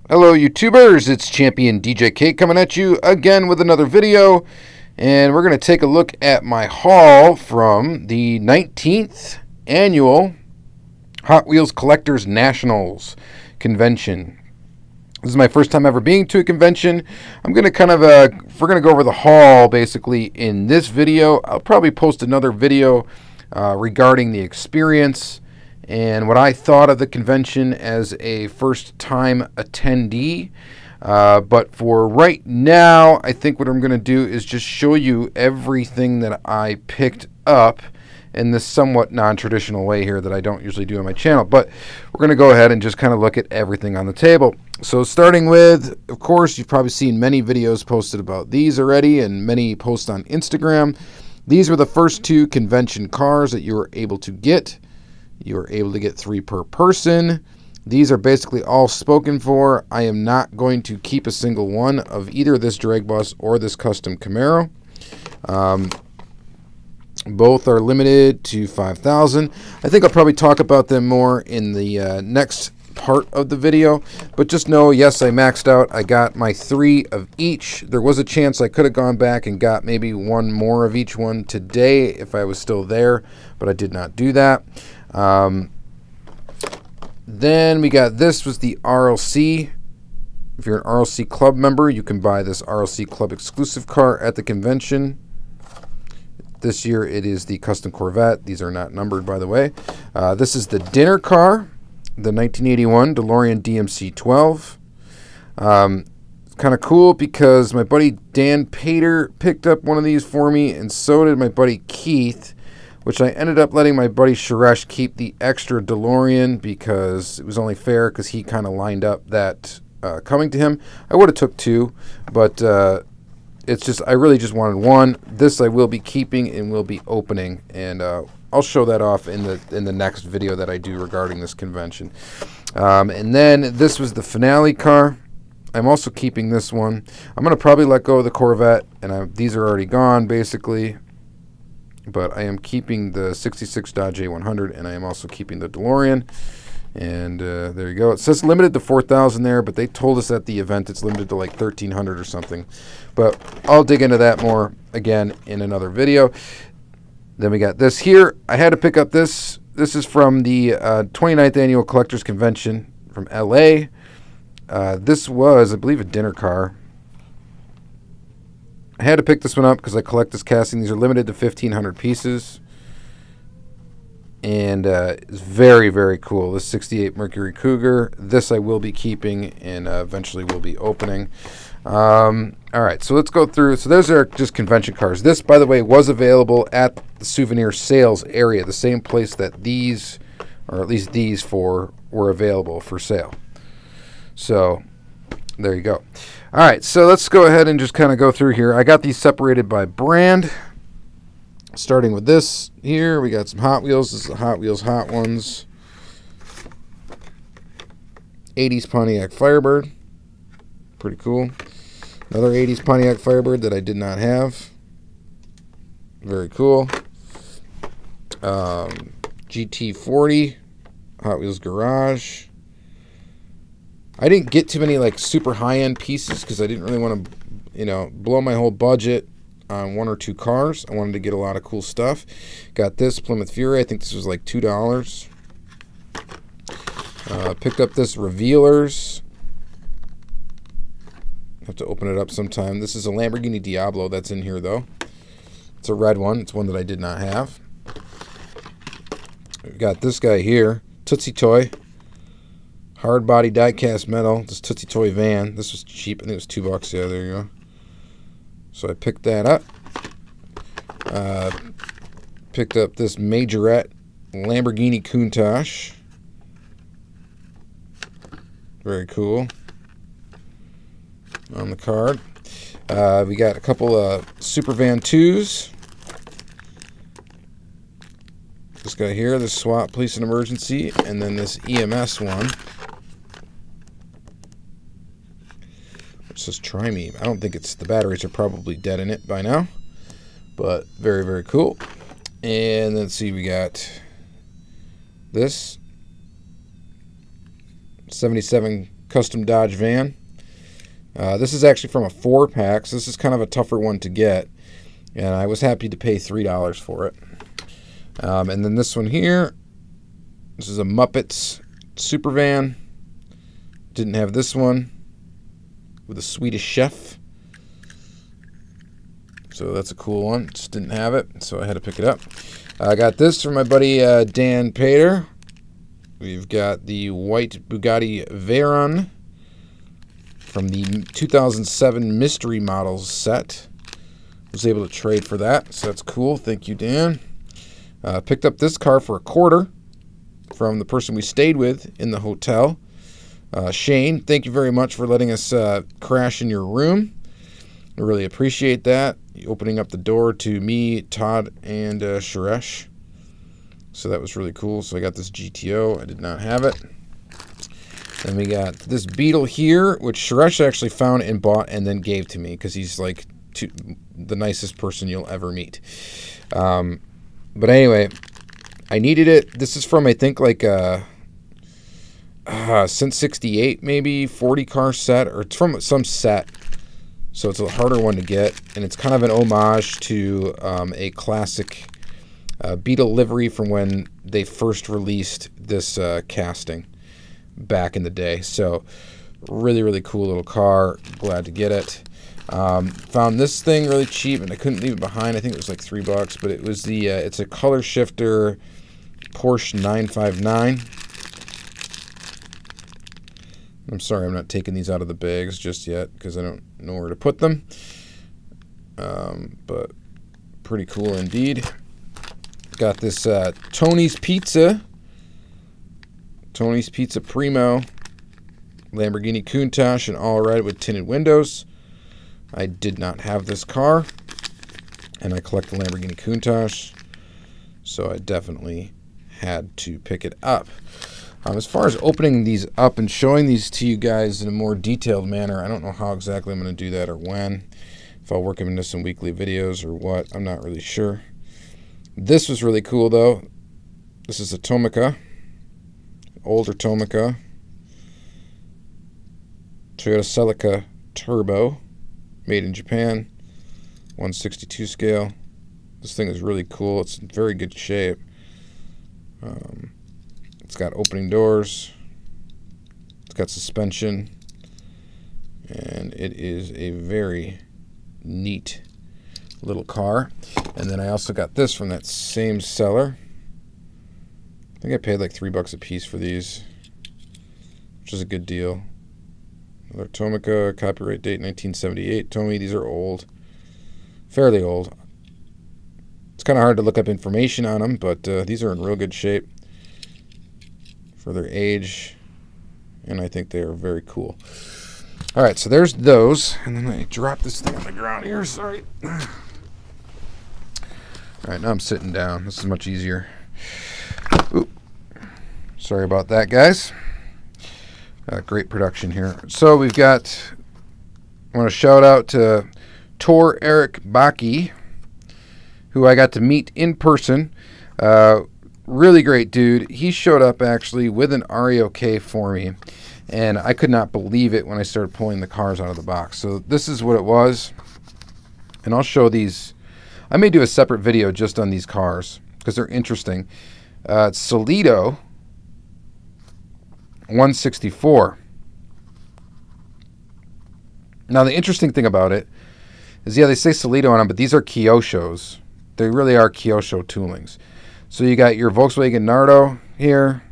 Hello YouTubers, it's Championdjk coming at you again with another video, and we're going to take a look at my haul from the 19th annual Hot Wheels Collectors Nationals convention. This is my first time ever being to a convention. I'm going to we're going to go over the haul basically in this video. I'll probably post another video regarding the experience and what I thought of the convention as a first-time attendee. But for right now, I think what I'm going to do is just show you everything that I picked up in this somewhat non-traditional way here that I don't usually do on my channel. But we're going to go ahead and just kind of look at everything on the table. So starting with, of course, you've probably seen many videos posted about these already and many posts on Instagram. These were the first two convention cars that you were able to get. You are able to get 3 per person. These are basically all spoken for. I am not going to keep a single one of either this drag bus or this custom Camaro. Both are limited to 5,000. I think I'll probably talk about them more in the next part of the video. But just know, yes, I maxed out. I got my 3 of each. There was a chance I could have gone back and got maybe one more of each one today if I was still there, but I did not do that. Then we got, this was the RLC. If you're an RLC club member, you can buy this RLC club exclusive car at the convention. This year it is the custom Corvette. These are not numbered, by the way. This is the dinner car, the 1981 DeLorean DMC-12. It's kind of cool because my buddy Dan Pater picked up one of these for me, and so did my buddy Keith, which I ended up letting my buddy Suresh keep the extra DeLorean because it was only fair because he kind of lined up that coming to him. I would have took 2, but it's just, I really just wanted 1. This I will be keeping and will be opening, and I'll show that off in the next video that I do regarding this convention. And then this was the finale car. I'm also keeping this one. I'm going to probably let go of the Corvette, and these are already gone basically. But I am keeping the 66 Dodge A100, and I am also keeping the DeLorean. And there you go. It says limited to 4,000 there, but they told us at the event it's limited to like 1,300 or something. But I'll dig into that more again in another video. Then we got this here. I had to pick up this. This is from the 29th Annual Collectors Convention from LA. This was, I believe, a dinner car. I had to pick this one up because I collect this casting. These are limited to 1,500 pieces. And it's very, very cool. This 68 Mercury Cougar. This I will be keeping and eventually will be opening. All right, so let's go through. So those are just convention cars. This, by the way, was available at the souvenir sales area, the same place that these, or at least these 4, were available for sale. So there you go. All right, so let's go ahead and just kind of go through here. I got these separated by brand. Starting with this here, we got some Hot Wheels. This is the Hot Wheels Hot Ones. 80s Pontiac Firebird. Pretty cool. Another 80s Pontiac Firebird that I did not have. Very cool. GT40. Hot Wheels Garage. I didn't get too many like super high-end pieces because I didn't really want to, you know, blow my whole budget on 1 or 2 cars. I wanted to get a lot of cool stuff. Got this Plymouth Fury. I think this was like $2. Picked up this Revealers. Have to open it up sometime. This is a Lamborghini Diablo that's in here though. It's a red one. It's one that I did not have. We've got this guy here, Tootsie Toy. Hard body diecast metal. This Tootsie Toy van. This was cheap. I think it was $2. Yeah, there you go. So I picked that up. Picked up this Majorette Lamborghini Countach. Very cool. On the card. We got a couple of Super Van 2s. This guy here, this SWAT Police and Emergency, and then this EMS one. It says Try Me. I don't think it's, the batteries are probably dead in it by now, but very, very cool. And let's see, we got this 77 custom Dodge van. This is actually from a 4-pack, so this is kind of a tougher one to get. And I was happy to pay $3 for it. And then this one here, this is a Muppets super van. Didn't have this one with a Swedish chef. So that's a cool one. Just didn't have it, so I had to pick it up. I got this from my buddy Dan Pater. We've got the white Bugatti Veyron from the 2007 Mystery Models set. Was able to trade for that, so that's cool. Thank you, Dan. Picked up this car for $25 from the person we stayed with in the hotel. Shane, thank you very much for letting us crash in your room. I really appreciate that. Opening up the door to me, Todd, and Suresh. So that was really cool. So I got this GTO. I did not have it. Then we got this Beetle here, which Suresh actually found and bought and then gave to me because he's like the nicest person you'll ever meet. But anyway, I needed it. This is from, I think, like since 68, maybe 40 car set, or it's from some set. So it's a harder one to get, and it's kind of an homage to a classic Beetle livery from when they first released this casting back in the day. So really, really cool little car. Glad to get it. Found this thing really cheap, and I couldn't leave it behind. I think it was like $3, but it was the it's a color shifter Porsche 959. I'm sorry, I'm not taking these out of the bags just yet because I don't know where to put them. But pretty cool indeed. Got this Tony's Pizza Primo Lamborghini Countach in all red with tinted windows. I did not have this car, and I collect the Lamborghini Countach, so I definitely had to pick it up. As far as opening these up and showing these to you guys in a more detailed manner, I don't know how exactly I'm going to do that or when. If I'll work them into some weekly videos or what, I'm not really sure. This was really cool, though. This is a Tomica, older Tomica, Toyota Celica Turbo, made in Japan, 1/62 scale. This thing is really cool. It's in very good shape. It's got opening doors. It's got suspension. And it is a very neat little car. And then I also got this from that same seller. I think I paid like $3 a piece for these, which is a good deal. Another Tomica, copyright date 1978. Tomy, these are old. Fairly old. It's kind of hard to look up information on them, but these are in real good shape for their age, and I think they are very cool. All right, so there's those, and then I dropped this thing on the ground here. Sorry. All right, now I'm sitting down. This is much easier. Oop. Sorry about that, guys. Great production here. So we've got, I want to shout out to Tor Eric Baki, who I got to meet in person. Really great dude. He showed up actually with an REOK for me, and I could not believe it when I started pulling the cars out of the box. So this is what it was, and I'll show these. I may do a separate video just on these cars because they're interesting. Solido 164. Now the interesting thing about it is, yeah, they say Solido on them, but these are Kyoshos. They really are Kyosho toolings. So you got your Volkswagen Nardo here,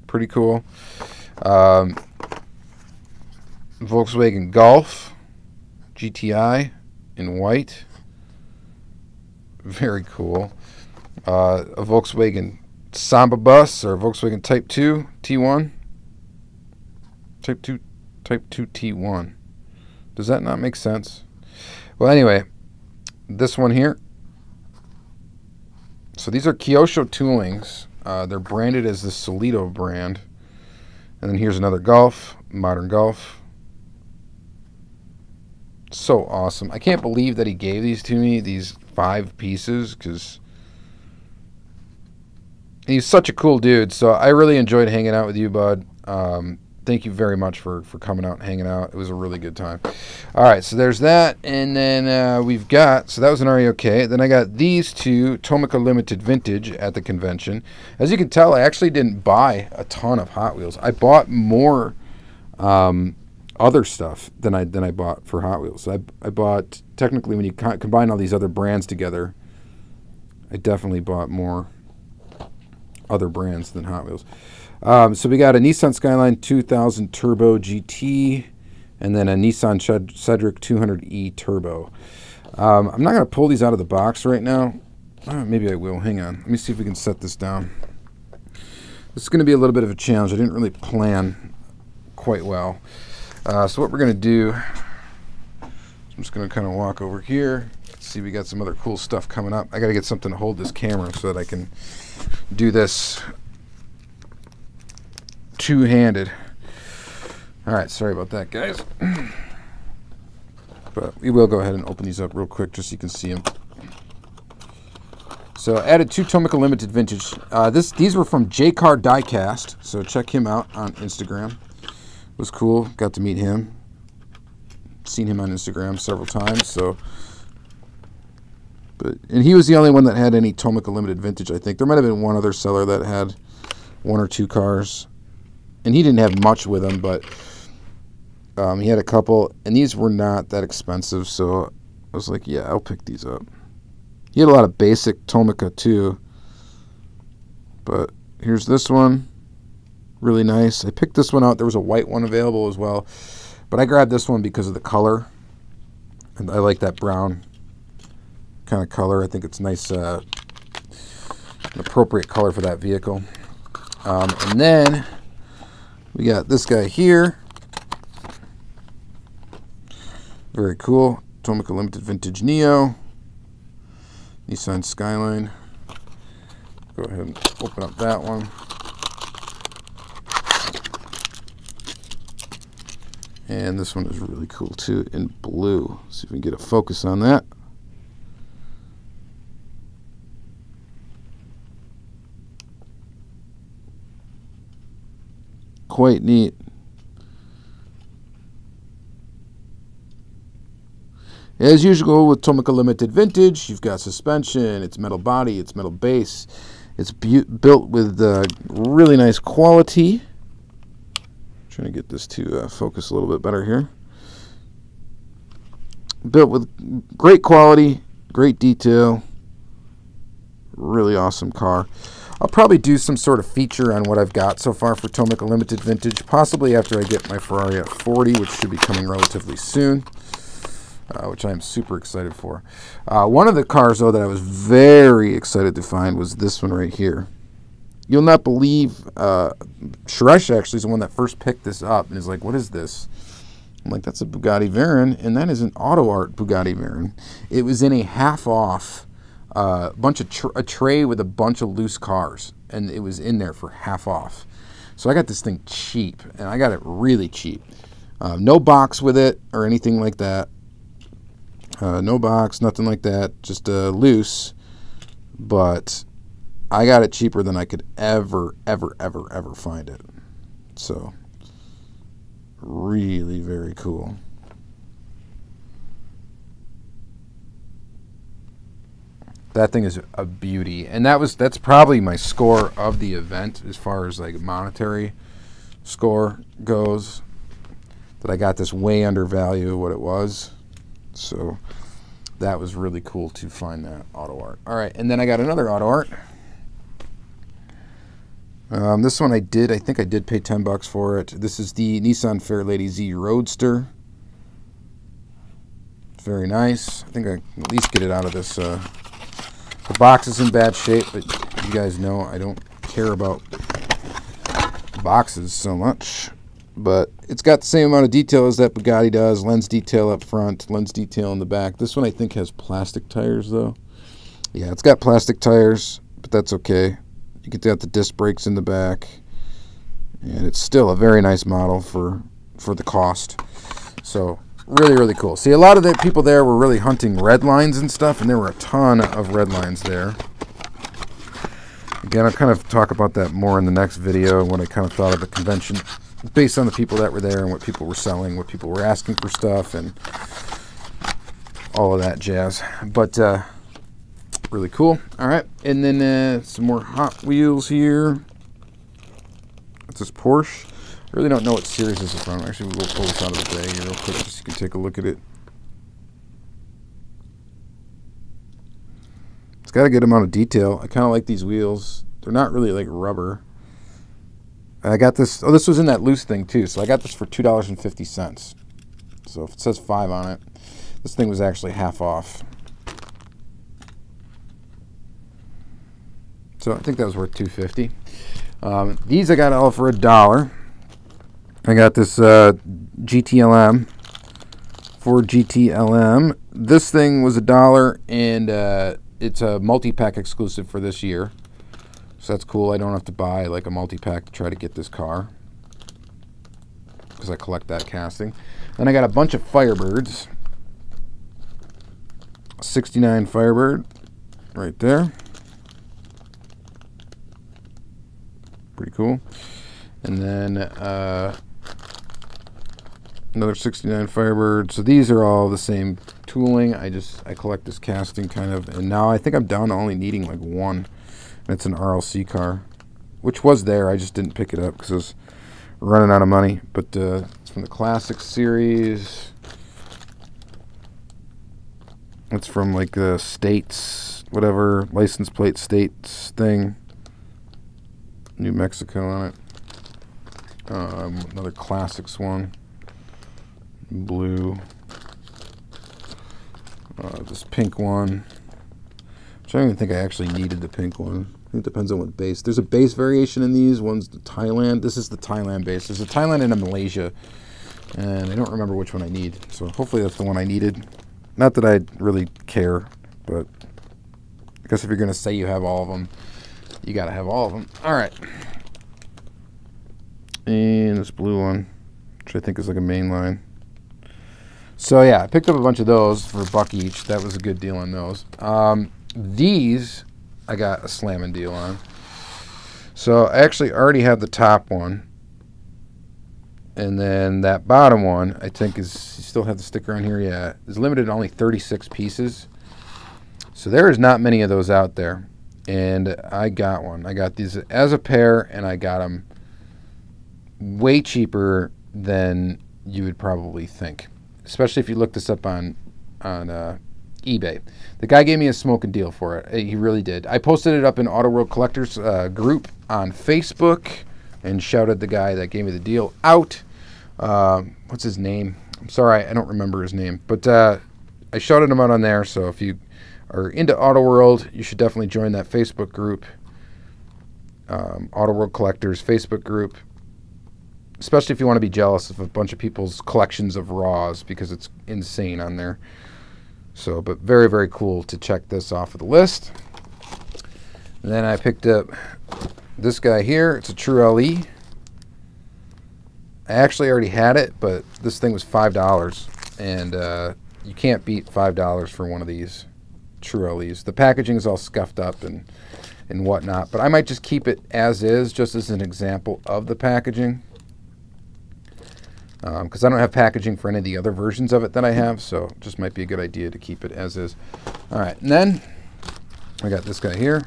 pretty cool. Volkswagen Golf GTI in white, very cool. A Volkswagen Samba bus, or Volkswagen Type 2 T1. Type 2 T1. Does that not make sense? Well, anyway, this one here. So these are Kyosho toolings. They're branded as the Solido brand. And then here's another Golf, modern Golf. So awesome. I can't believe that he gave these to me, these 5 pieces, because he's such a cool dude. So I really enjoyed hanging out with you, bud. thank you very much for coming out and hanging out. It was a really good time. All right, so there's that. And then we've got, so that was an REOK. Then I got these two Tomica Limited Vintage at the convention. As you can tell, I actually didn't buy a ton of Hot Wheels. I bought more other stuff than I bought for Hot Wheels. I bought, technically, when you combine all these other brands together, I definitely bought more other brands than Hot Wheels. So we got a Nissan Skyline 2000 Turbo GT, and then a Nissan Cedric 200E Turbo. I'm not going to pull these out of the box right now. Maybe I will. Hang on. Let me see if we can set this down. This is going to be a little bit of a challenge. I didn't really plan quite well. So what we're going to do, I'm just going to kind of walk over here. See, we got some other cool stuff coming up. I got to get something to hold this camera so that I can do this two-handed. All right, sorry about that, guys. But we will go ahead and open these up real quick just so you can see them. So I added two Tomica Limited Vintage. These were from Diecast, so check him out on Instagram. It was cool. Got to meet him. Seen him on Instagram several times. So, and he was the only one that had any Tomica Limited Vintage, I think. There might have been one other seller that had one or two cars. And he didn't have much with him, but he had a couple. And these were not that expensive, so I was like, yeah, I'll pick these up. He had a lot of basic Tomica, too. But here's this one. Really nice. I picked this one out. There was a white one available as well. But I grabbed this one because of the color. And I like that brown kind of color. I think it's nice, an appropriate color for that vehicle. And then we got this guy here. Very cool. Tomica Limited Vintage Neo. Nissan Skyline. Go ahead and open up that one. And this one is really cool too, in blue. See if we can get a focus on that. Quite neat. As usual with Tomica Limited Vintage, you've got suspension, it's metal body, it's metal base. It's built with really nice quality. Trying to get this to focus a little bit better here. Built with great quality, great detail. Really awesome car. I'll probably do some sort of feature on what I've got so far for Tomica Limited Vintage, possibly after I get my Ferrari F40, which should be coming relatively soon, which I'm super excited for. One of the cars, though, that I was very excited to find was this one right here. You'll not believe, Suresh actually is the one that first picked this up and is like, what is this? I'm like, that's a Bugatti Veyron, and that is an AutoArt Bugatti Veyron. It was in a half-off, a tray with a bunch of loose cars, and it was in there for half off. So I got this thing cheap, and I got it really cheap. No box with it or anything like that. No box, nothing like that, just loose. But I got it cheaper than I could ever find it. So, really very cool. That thing is a beauty, and that's probably my score of the event as far as like monetary score goes. That I got this way under value of what it was, so that was really cool to find that AutoArt. All right, and then I got another AutoArt. This one I think I did pay $10 for it. This is the Nissan Fairlady Z Roadster. Very nice. I think I can at least get it out of this. The box is in bad shape, but you guys know I don't care about boxes so much. But it's got the same amount of detail as that Bugatti does. Lens detail up front, lens detail in the back. This one I think has plastic tires though. Yeah, it's got plastic tires, but that's okay. You get the disc brakes in the back. And it's still a very nice model for the cost. So really, really cool. See, a lot of the people there were really hunting red lines and stuff, and there were a ton of red lines there. Again, I'll kind of talk about that more in the next video, what I kind of thought of the convention based on the people that were there and what people were selling, what people were asking for stuff, and all of that jazz. But really cool. All right, and then some more Hot Wheels here. It's this Porsche. I really don't know what series this is from. Actually, we'll pull this out of the bag here real quick just so you can take a look at it. It's got a good amount of detail. I kind of like these wheels. They're not really like rubber. I got this. Oh, this was in that loose thing too. So I got this for $2.50. So if it says 5 on it, this thing was actually half off. So I think that was worth $2.50. These I got all for $1. I got this GTLM, Ford GTLM. This thing was $1, and it's a multi-pack exclusive for this year. So that's cool. I don't have to buy like a multi-pack to try to get this car because I collect that casting. Then I got a bunch of Firebirds. 69 Firebird right there. Pretty cool. And then another 69 Firebird. So these are all the same tooling. I collect this casting kind of, and now I think I'm down to only needing like one. It's an RLC car, which was there. I just didn't pick it up because I was running out of money. But it's from the Classic series. It's from like the States, whatever, license plate States thing. New Mexico on it. Another Classics one. Blue. This pink one. Which I don't even think I actually needed the pink one. I think it depends on what base. There's a base variation in these. One's the Thailand. This is the Thailand base. There's a Thailand and a Malaysia. And I don't remember which one I need. So hopefully that's the one I needed. Not that I really care, but I guess if you're going to say you have all of them, you got to have all of them. All right. And this blue one, which I think is like a main line. So yeah, I picked up a bunch of those for $1 each. That was a good deal on those. These I got a slamming deal on. So I actually already have the top one. And then that bottom one, I think is, you still have the sticker on here, yeah, is limited to only 36 pieces. So there is not many of those out there. And I got one. I got these as a pair, and I got them way cheaper than you would probably think. Especially if you look this up on eBay. The guy gave me a smoking deal for it. He really did. I posted it up in Auto World Collectors group on Facebook and shouted the guy that gave me the deal out. What's his name? I'm sorry, I don't remember his name. But I shouted him out on there, so if you are into Auto World, you should definitely join that Facebook group. Auto World Collectors Facebook group. Especially if you want to be jealous of a bunch of people's collections of raws, because it's insane on there. So, but very, very cool to check this off of the list. And then I picked up this guy here. It's a True LE. I actually already had it, but this thing was $5. And you can't beat $5 for one of these True LEs. The packaging is all scuffed up and whatnot. But I might just keep it as is, just as an example of the packaging. Because I don't have packaging for any of the other versions of it that I have, so it just might be a good idea to keep it as is. All right, and then I got this guy here,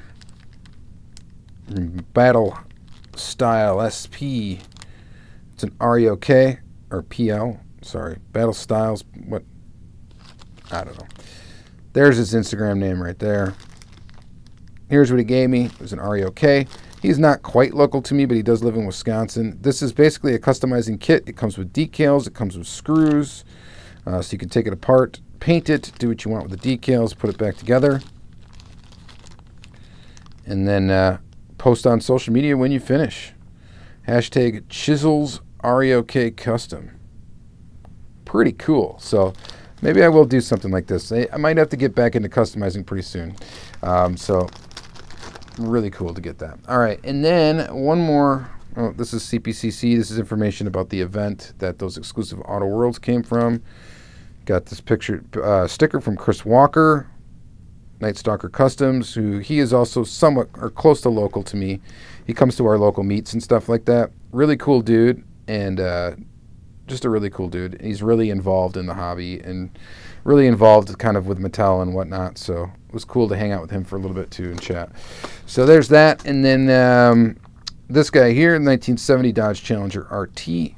Battle Style SP. It's an REOK or PL. Sorry, Battle Styles. What? I don't know. There's his Instagram name right there. Here's what he gave me. It was an REOK. He's not quite local to me, but he does live in Wisconsin. This is basically a customizing kit. It comes with decals. It comes with screws. So you can take it apart, paint it, do what you want with the decals, put it back together. And then post on social media when you finish. Hashtag Chisels REOK Custom. Pretty cool. So maybe I will do something like this. I might have to get back into customizing pretty soon. So really cool to get that. All right, and then one more. Oh, this is CPCC. This is information about the event that those exclusive Auto Worlds came from. Got this picture sticker from Chris Walker, Night Stalker Customs, who he is also somewhat or close to local to me. He comes to our local meets and stuff like that. Really cool dude. and just a really cool dude. He's really involved in the hobby and really involved kind of with Mattel and whatnot, so it was cool to hang out with him for a little bit too and chat. So there's that, and then this guy here, 1970 Dodge Challenger RT,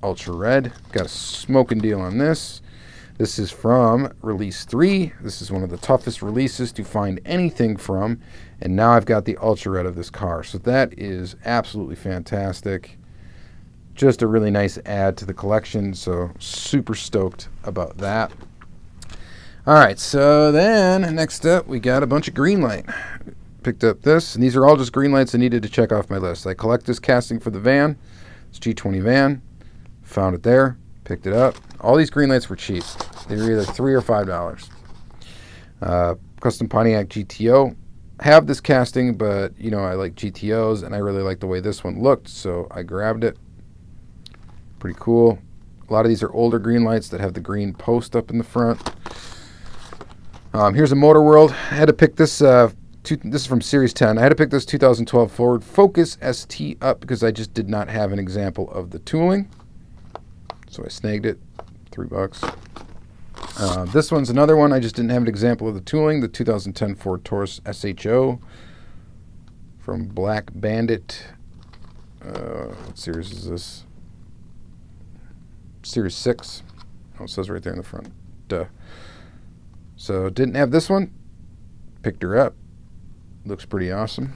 Ultra Red. Got a smoking deal on this. This is from Release 3. This is one of the toughest releases to find anything from, and now I've got the Ultra Red of this car, so that is absolutely fantastic. Just a really nice add to the collection, so super stoked about that. Alright, so then next up we got a bunch of Greenlight. Picked up this, and these are all just Greenlights I needed to check off my list. I collect this casting for the van. It's G20 van. Found it there, picked it up. All these Greenlights were cheap. They were either $3 or $5. Custom Pontiac GTO. Have this casting, but you know I like GTOs, and I really like the way this one looked, so I grabbed it. Pretty cool. A lot of these are older Greenlights that have the green post up in the front. Here's a Motor World. I had to pick this. This is from Series 10. I had to pick this 2012 Ford Focus ST up because I just did not have an example of the tooling. So I snagged it. $3. This one's another one. I just didn't have an example of the tooling. The 2010 Ford Taurus SHO from Black Bandit. What series is this? Series 6. Oh, it says right there in the front. Duh. So didn't have this one. Picked her up. Looks pretty awesome.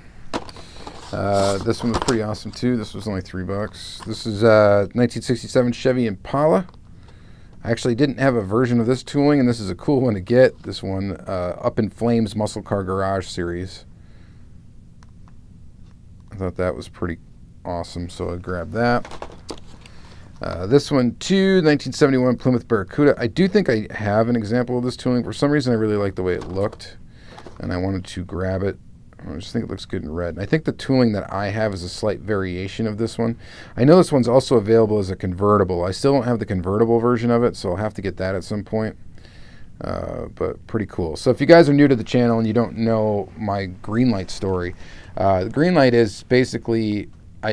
This one was pretty awesome too. This was only $3. This is 1967 Chevy Impala. I actually didn't have a version of this tooling, and this is a cool one to get. This one, Up in Flames Muscle Car Garage series. I thought that was pretty awesome, so I grabbed that. This one too, 1971 Plymouth Barracuda. I do think I have an example of this tooling. For some reason, I really like the way it looked, and I wanted to grab it. I just think it looks good in red. And I think the tooling that I have is a slight variation of this one. I know this one's also available as a convertible. I still don't have the convertible version of it, so I'll have to get that at some point. But pretty cool. So if you guys are new to the channel and you don't know my Greenlight story, Greenlight is basically...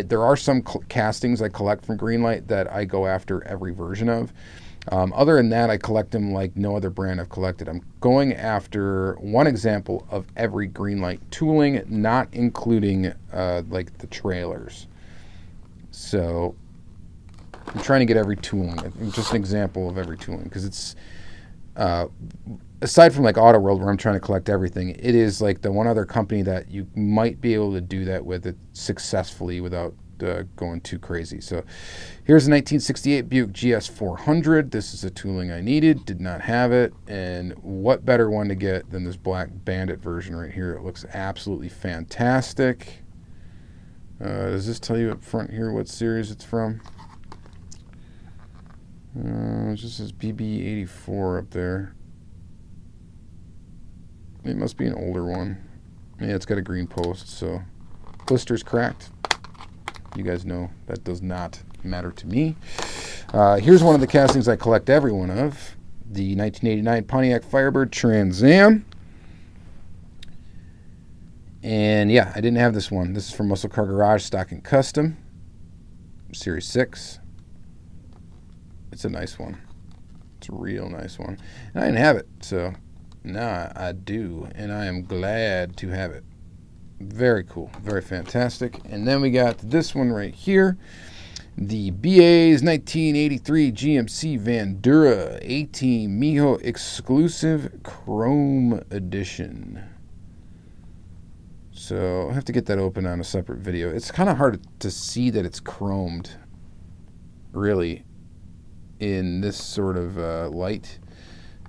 there are some castings I collect from Greenlight that I go after every version of. Other than that, I collect them like no other brand I've collected. I'm going after one example of every Greenlight tooling, not including like the trailers. So I'm trying to get every tooling, just an example of every tooling, because it's aside from like AutoWorld, where I'm trying to collect everything, it is like the one other company that you might be able to do that with it successfully without going too crazy. So here's a 1968 Buick GS 400. This is a tooling I needed, did not have it, and what better one to get than this Black Bandit version right here. It looks absolutely fantastic. Does this tell you up front here what series it's from? It just says BB84 up there. It must be an older one. Yeah, it's got a green post, so blister's cracked. You guys know that does not matter to me. Here's one of the castings I collect every one of. The 1989 Pontiac Firebird Trans Am. And yeah, I didn't have this one. This is from Muscle Car Garage Stock and Custom. Series 6. It's a nice one. It's a real nice one. And I didn't have it, so now I do. And I am glad to have it. Very cool, very fantastic. And then we got this one right here, the BA's 1983 GMC Vandura A-Team Miho Exclusive Chrome Edition. So I'll have to get that open on a separate video. It's kind of hard to see that it's chromed, really, in this sort of light.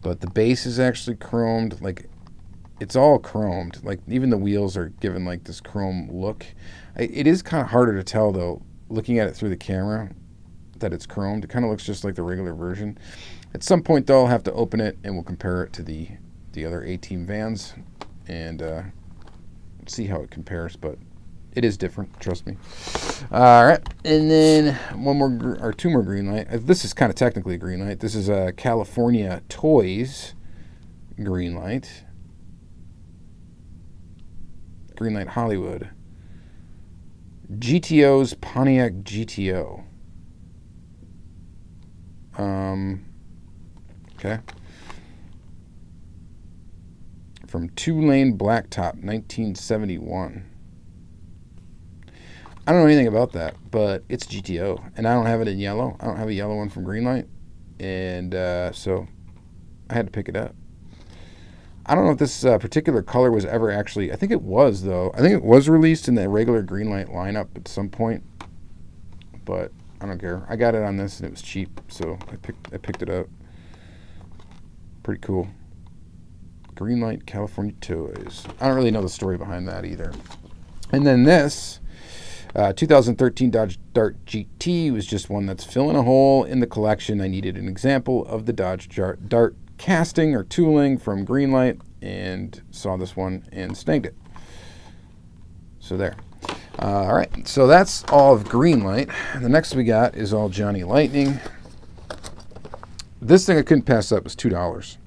But the base is actually chromed, like, it's all chromed. Like, even the wheels are given like this chrome look. It is kind of harder to tell though, looking at it through the camera, that it's chromed. It kind of looks just like the regular version. At some point though, I'll have to open it and we'll compare it to the other A-Team vans and see how it compares. But it is different, trust me. All right, and then one more or two more Greenlight. This is kind of technically a Greenlight. This is a California Toys Greenlight. Greenlight Hollywood. GTO's Pontiac GTO. Okay. From Two-Lane Blacktop, 1971. I don't know anything about that, but it's GTO, and I don't have it in yellow. I don't have a yellow one from Greenlight, and so I had to pick it up. I don't know if this particular color was ever actually, I think it was, though. I think it was released in the regular Greenlight lineup at some point, but I don't care. I got it on this, and it was cheap, so I picked it up. Pretty cool. Greenlight California Toys. I don't really know the story behind that either. And then this 2013 Dodge Dart GT was just one that's filling a hole in the collection. I needed an example of the Dodge Dart casting or tooling from Greenlight, and saw this one and snagged it. So there. All right, so that's all of Greenlight. The next we got is all Johnny Lightning. This thing I couldn't pass up was $2.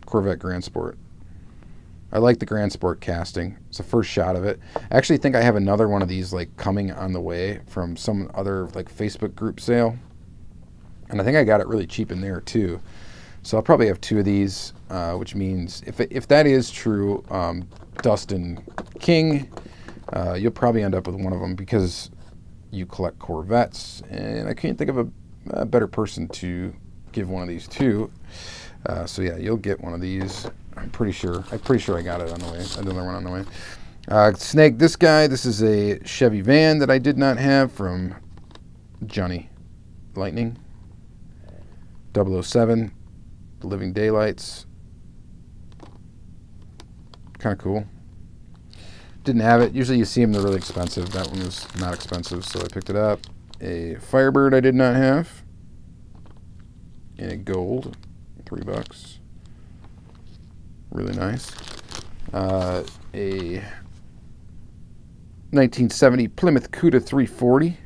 Corvette Grand Sport. I like the Grand Sport casting. It's the first shot of it. I actually think I have another one of these like coming on the way from some other like Facebook group sale, and I think I got it really cheap in there too. So I'll probably have 2 of these, which means if that is true, Dustin King, you'll probably end up with one of them because you collect Corvettes, and I can't think of a better person to give one of these to. So yeah, you'll get one of these. I'm pretty sure I got it on the way. Another one on the way. Snake this guy. This is a Chevy van that I did not have from Johnny Lightning. 007. The Living Daylights. Kind of cool. Didn't have it. Usually you see them, they're really expensive. That one was not expensive, so I picked it up. A Firebird I did not have. In a gold. $3. Really nice. A 1970 Plymouth Cuda 340.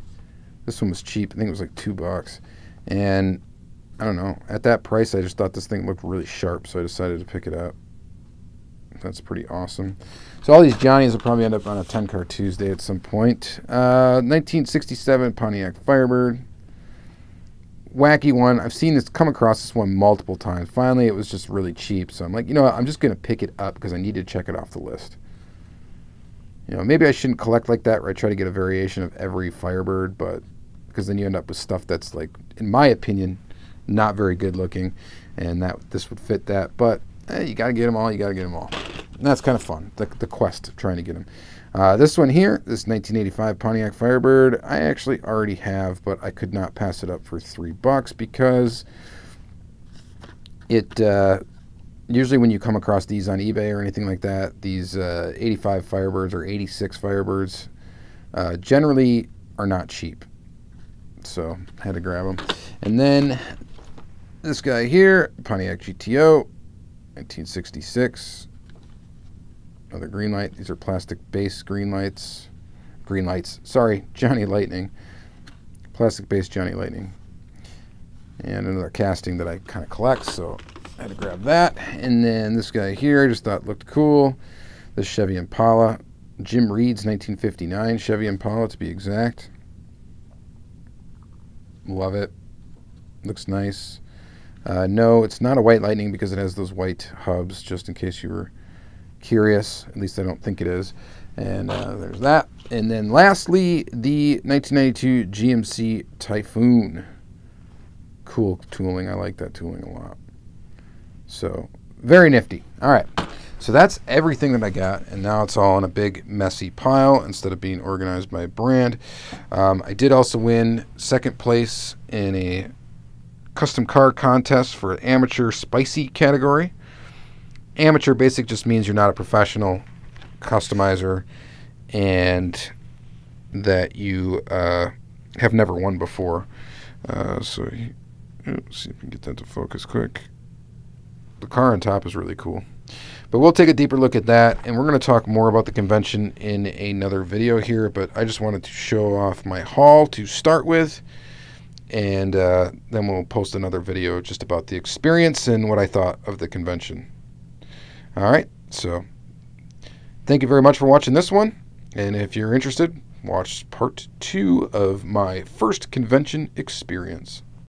This one was cheap. I think it was like $2. And I don't know. At that price, I just thought this thing looked really sharp, so I decided to pick it up. That's pretty awesome. So all these Johnnies will probably end up on a 10-car Tuesday at some point. 1967 Pontiac Firebird. Wacky one. I've seen this, come across this one multiple times. Finally, it was just really cheap, so I'm like, you know what? I'm just going to pick it up because I need to check it off the list. You know, maybe I shouldn't collect like that where I try to get a variation of every Firebird, but because then you end up with stuff that's like, in my opinion, not very good looking, and this would fit that. But you got to get them all. You got to get them all. And that's kind of fun, the quest of trying to get them. This one here, this 1985 Pontiac Firebird, I actually already have, but I could not pass it up for $3 because it usually when you come across these on eBay or anything like that, these 85 Firebirds or 86 Firebirds generally are not cheap. So I had to grab them. And then this guy here, Pontiac GTO, 1966. Another Greenlight. These are plastic base Greenlights. Sorry, Johnny Lightning. Plastic base Johnny Lightning. And another casting that I kind of collect, so I had to grab that. And then this guy here, I just thought looked cool. This Chevy Impala. Jim Reed's 1959 Chevy Impala, to be exact. Love it. Looks nice. No, it's not a white Lightning because it has those white hubs, just in case you were curious. At least I don't think it is. And there's that. And then lastly, the 1992 GMC Typhoon. Cool tooling. I like that tooling a lot. So, very nifty. All right. So that's everything that I got, and now it's all in a big messy pile instead of being organized by brand. I did also win second place in a custom car contest for an amateur spicy category. Amateur basic just means you're not a professional customizer and that you have never won before. So let's see if we can get that to focus quick. The car on top is really cool. But we'll take a deeper look at that, and we're going to talk more about the convention in another video here, but I just wanted to show off my haul to start with, and then we'll post another video just about the experience and what I thought of the convention. All right, so thank you very much for watching this one, and if you're interested, watch part 2 of my first convention experience.